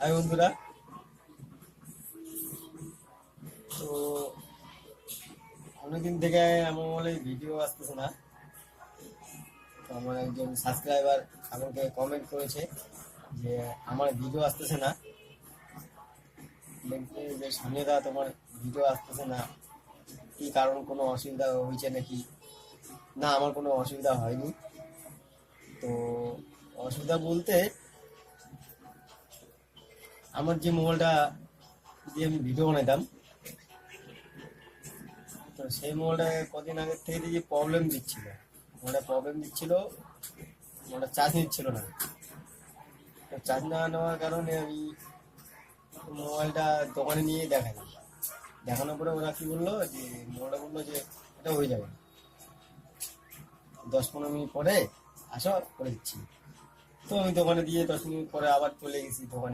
High বন্ধুরা। তো অনেকদিন থেকে আমার বলে ভিডিও আসতেছে না। তো আমার একজন সাবস্ক্রাইবার আমাকে কমেন্ট করেছে যে আমার ভিডিও আসতেছে না, বলছে যে সামনেদা তোমার ভিডিও আসতেছে না, কি কারণ, কোনো অসুবিধা হয়েছে নাকি? না, আমার কোনো অসুবিধা হয়নি। তো অসুবিধা বলতে, আমার যে মোবাইলটা দিয়ে আমি ভিডিও বানাইতাম, তো সেই মোবাইলটা কদিন আগের থেকে দেখি প্রবলেম দিচ্ছিল। মোবাইলটা চার্জ নিচ্ছিল না। তো চার্জ না নেওয়ার কারণে আমি মোবাইলটা দোকানে নিয়ে দেখালাম। দেখানোর পরে ওরা কি বললো, যে মোবাইলটা বললো যে এটা হয়ে যাবে, 10-15 মিনিট পরে আসো করে দিচ্ছি। তো আমি দোকানে দিয়ে 10 মিনিট পরে আবার চলে গেছি দোকানে।